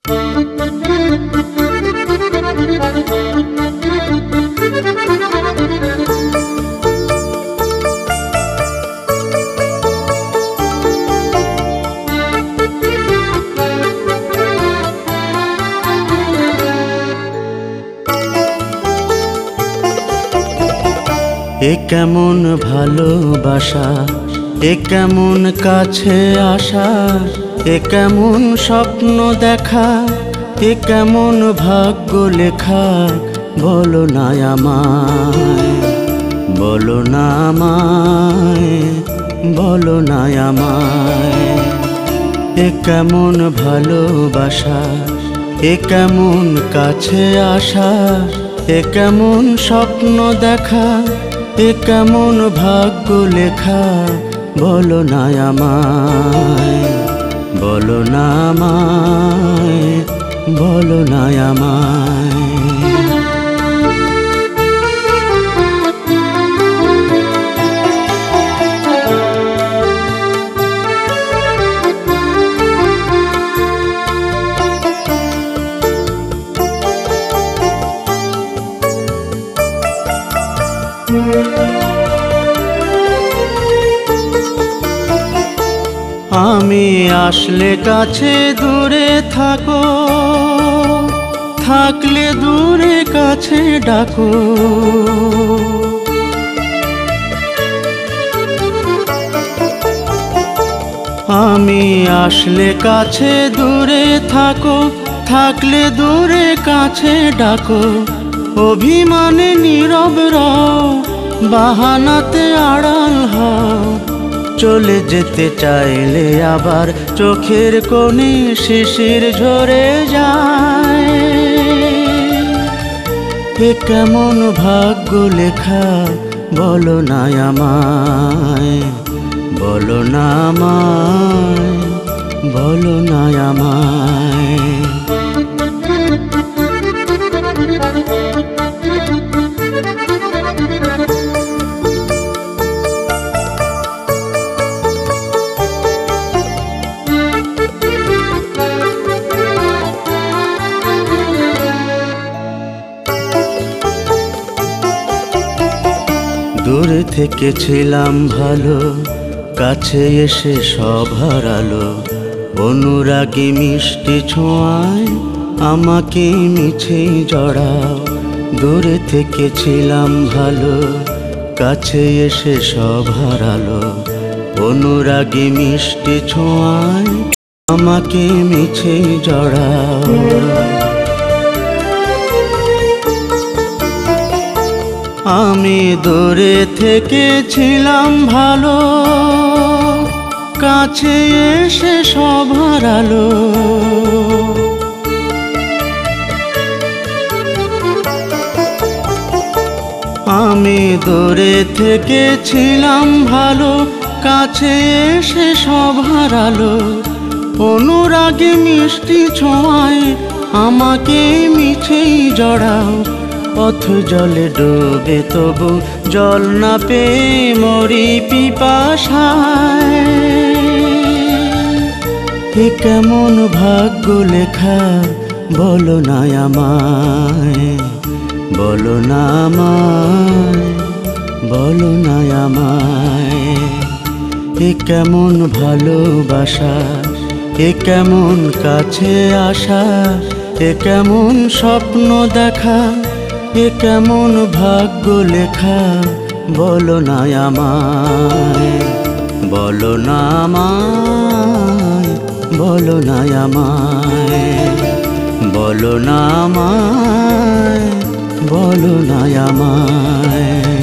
এ কেমন ভালোবাসা, এ কেমন কাছে আসা, এ কেমন স্বপ্ন দেখা, এ কেমন ভাগ্য লেখা। বলো না আমায়, বলো না আমায়, বলো না আমায়। এ কেমন ভালোবাসা, এ কেমন কাছে আসা, এ কেমন স্বপ্ন দেখা, এ কেমন ভাগ্য লেখা। বলো না আমায়, বলো না আমায়, বলো না আমায়। আমি আসলে কাছে দূরে থাকো, থাকলে দূরে কাছে ডাকো। আমি আসলে কাছে দূরে থাকো, থাকলে দূরে কাছে ডাকো। অভিমানে নীরব রও, বাহানাতে আড়াল হও। চলে যেতে চাইলে আবার চোখের কোণে শিশির ঝরে যায়। এ কেমন ভাগ্য লেখা, বলো না আমায়, বলো না আমায়, বলো না আমায়। দূরে থেকে ছিলাম ভালো, কাছে এসে সব হারালো। অনুরাগী মিষ্টি ছোঁয়ায় আমাকে মিছে জড়াও। দূরে থেকে ছিলাম ভালো, কাছে এসে সব হারালো। অনুরাগী মিষ্টি ছোঁয়ায় আমাকে মিছে জড়াও। আমি দূরে থেকে ছিলাম ভালো, কাছে এসে সব হারালো। আমি দূরে থেকে ছিলাম ভালো, কাছে এসে সব হারালো। অনুরাগে মিষ্টি ছোঁয়ায় আমাকে মিছেই জড়াও। পথ জলে ডুবে তবু জল না পেয়ে মরি পিপাসায়। এ কেমন ভাগ্য লেখা, বলো না আমায়, বলো না আমায়, বলো না আমায়। এ কেমন ভালোবাসা, এ কেমন কাছে আসা, এ কেমন স্বপ্ন দেখা, এ কেমন ভাগ্য লেখা। বলো না আমায়, বলো না আমায়, বলো না আমায়, বলো না আমায়, বলো না আমায়।